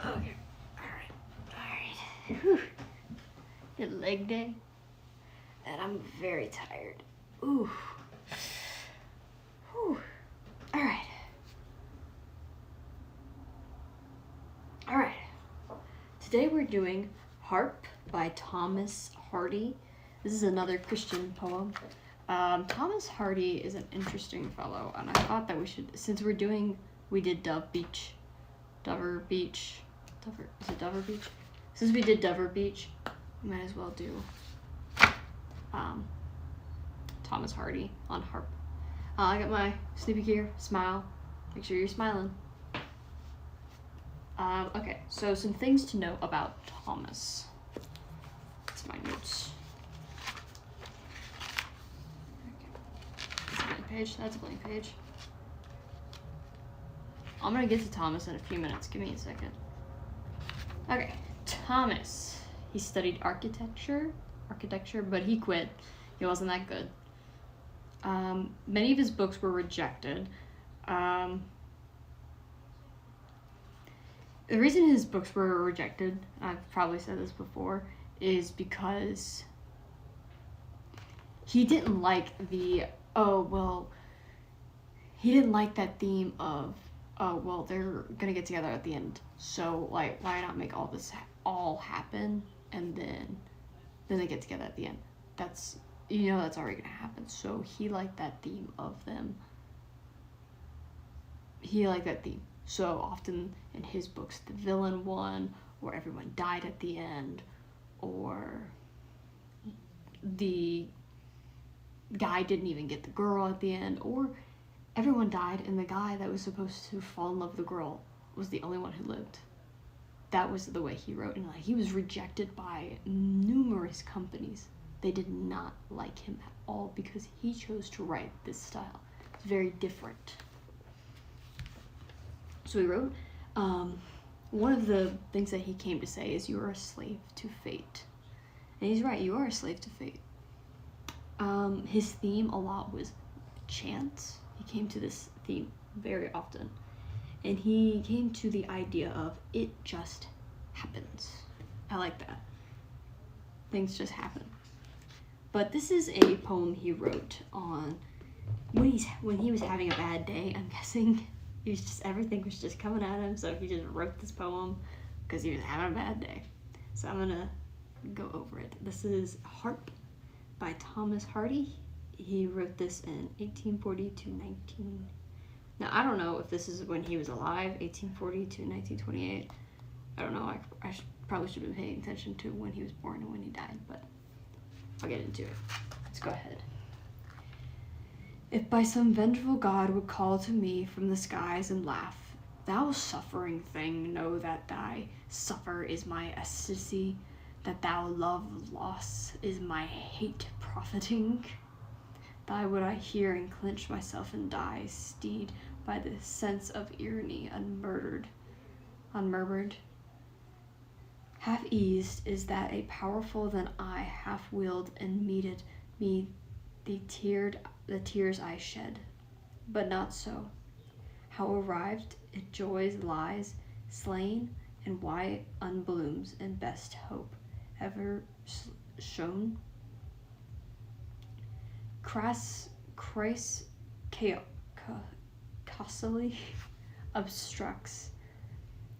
Okay. Alright. Whew. Good leg day. And I'm very tired. Ooh. Whew. Alright. Alright. Today we're doing Harp by Thomas Hardy. This is another Christian poem. Thomas Hardy is an interesting fellow, and I thought that we should, since we did Dover Beach. Is it Dover Beach? Since we did Dover Beach, we might as well do Thomas Hardy on harp. I got my sleepy gear, smile. Make sure you're smiling. Okay, so some things to know about Thomas. That's my notes. That's a blank page. That's a blank page. I'm gonna get to Thomas in a few minutes. Give me a second. Okay, Thomas. He studied architecture, but he quit. He wasn't that good. Many of his books were rejected. The reason his books were rejected, I've probably said this before, is because he didn't like he didn't like that theme of, they're gonna get together at the end, so like, why not make all this all happen, and then they get together at the end. That's already gonna happen. So he liked that theme of them. He liked that theme. So often in his books, the villain won, or everyone died at the end, or the guy didn't even get the girl at the end, or everyone died and the guy that was supposed to fall in love with the girl was the only one who lived. That was the way he wrote, and he was rejected by numerous companies. They did not like him at all because he chose to write this style. It's very different. So he wrote, one of the things that he came to say is, you are a slave to fate. And he's right, you are a slave to fate. His theme a lot was chance. He came to this theme very often. And he came to the idea of, it just happens. I like that. Things just happen. But this is a poem he wrote on when he was having a bad day. I'm guessing everything was just coming at him, so he just wrote this poem because he was having a bad day. So I'm gonna go over it. This is Harp by Thomas Hardy. He wrote this in 1840 to 19. Now I don't know if this is when he was alive, 1840 to 1928. I don't know. I probably should have been paying attention to when he was born and when he died, but I'll get into it. Let's go ahead. If by some vengeful god would call to me from the skies and laugh, thou suffering thing, know that thy suffer is my ecstasy, that thou love loss is my hate profiting. Thy would I hear and clench myself and die, steed by the sense of irony, unmurmured. Half eased is that a powerful than I, half willed and meted me the tears I shed, but not so. How arrived it joys lies slain, and why unblooms in best hope ever shown. Christ causally obstructs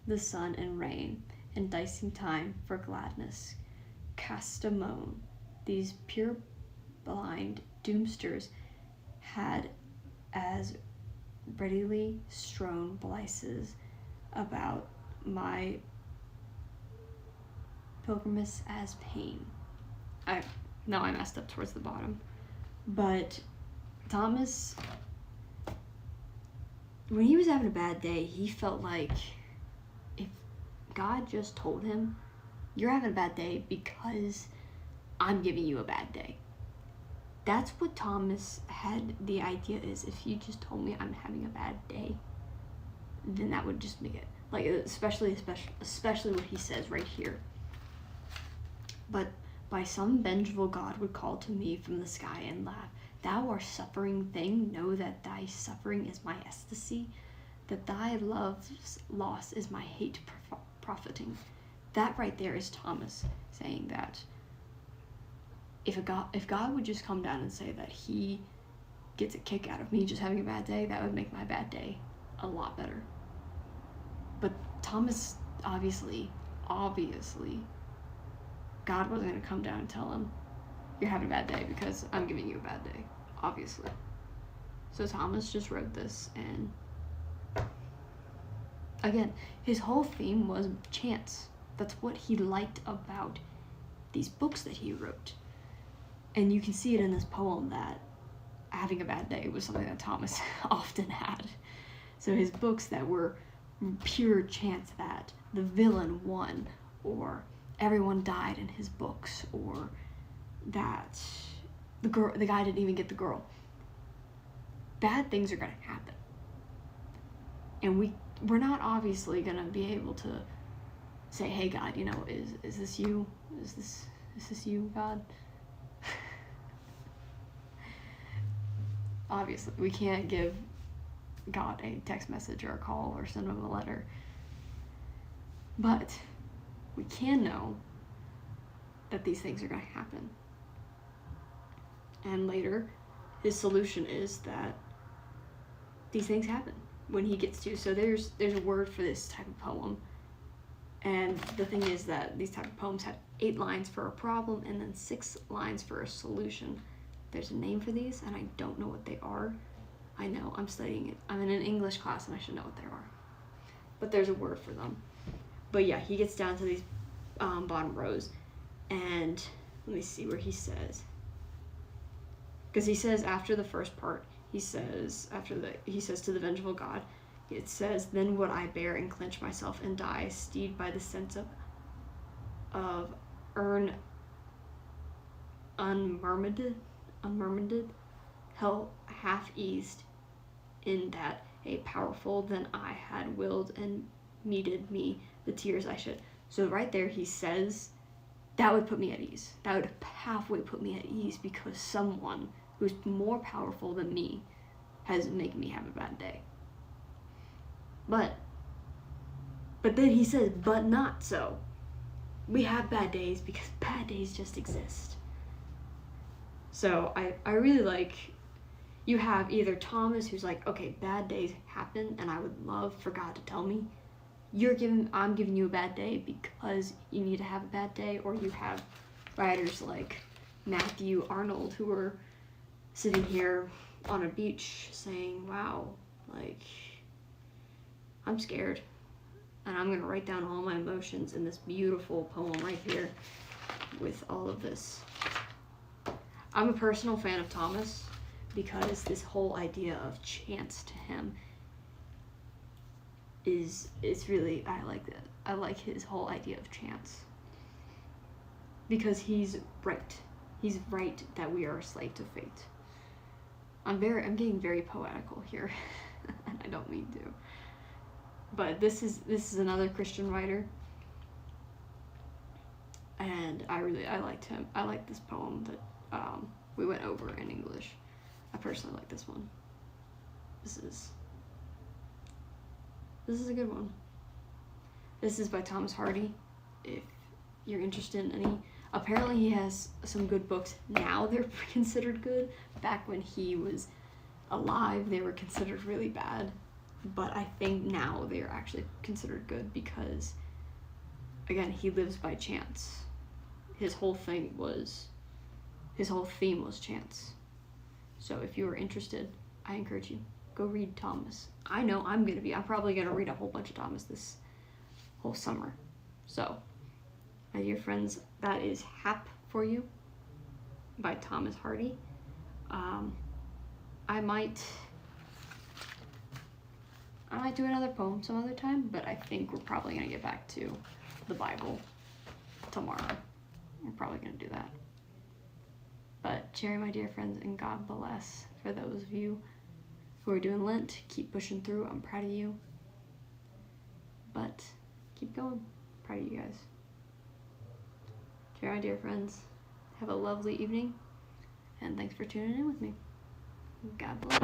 the sun and rain, and dicing time for gladness. Cast a moan, these pure blind doomsters had as readily strown blices about my pilgrimage as pain. I messed up towards the bottom. But Thomas, when he was having a bad day, he felt like if God just told him, you're having a bad day because I'm giving you a bad day. That's what Thomas had the idea is, if you just told me I'm having a bad day, then that would just make it, like, especially what he says right here. But by some vengeful god would call to me from the sky and laugh, thou art suffering thing, know that thy suffering is my ecstasy, that thy love's loss is my hate profiting. That right there is Thomas saying that if God would just come down and say that he gets a kick out of me just having a bad day, that would make my bad day a lot better. But Thomas, obviously, God wasn't going to come down and tell him, you're having a bad day because I'm giving you a bad day, obviously. So Thomas just wrote this, and again, his whole theme was chance. That's what he liked about these books that he wrote. And you can see it in this poem that having a bad day was something that Thomas often had. So his books that were pure chance, that the villain won, or everyone died in his books, or that the guy didn't even get the girl. Bad things are going to happen. And we're not obviously going to be able to say, hey God, is this you? Is this you, God? Obviously, we can't give God a text message or a call or send him a letter. But we can know that these things are going to happen. And later, his solution is that these things happen when he gets to. So there's a word for this type of poem. And the thing is that these type of poems have 8 lines for a problem and then 6 lines for a solution. There's a name for these, and I don't know what they are. I know, I'm studying it. I'm in an English class, and I should know what they are. But there's a word for them. But yeah, he gets down to these bottom rows, and let me see where he says. Because he says after the first part, he says to the vengeful God, it says, then would I bear and clench myself and die, steed by the sense of earn unmurmured, hell half eased, in that a powerful than I had willed and meted me the tears I shed. So right there he says, that would put me at ease. That would halfway put me at ease, because someone who's more powerful than me has made me have a bad day. But then he says, but not so. We have bad days because bad days just exist. So I really like, you have either Thomas, who's like, okay, bad days happen and I would love for God to tell me, I'm giving you a bad day because you need to have a bad day. Or you have writers like Matthew Arnold, who are sitting here on a beach saying, wow, like, I'm scared, and I'm gonna write down all my emotions in this beautiful poem right here with all of this. I'm a personal fan of Thomas because this whole idea of chance to him is really, I like that. I like his whole idea of chance, because he's right. He's right that we are a slave to fate. I'm getting very poetical here, and I don't mean to. But this is another Christian writer, and I liked him. I like this poem that we went over in English. I personally like this one. This is a good one. This is by Thomas Hardy. If you're interested in any, apparently he has some good books now. They're considered good. Back when he was alive, they were considered really bad. But I think now they're actually considered good because, again, he lives by chance. His whole theme was chance. So if you are interested, I encourage you, go read Thomas. I know I'm probably gonna read a whole bunch of Thomas this whole summer. So, my dear friends, that is Hap for You by Thomas Hardy. I might do another poem some other time, but I think we're probably going to get back to the Bible tomorrow. We're probably going to do that. But cheery, my dear friends, and God bless. For those of you who are doing Lent, keep pushing through. I'm proud of you. But keep going. Proud of you guys. Cheery, my dear friends. Have a lovely evening, and thanks for tuning in with me. God bless.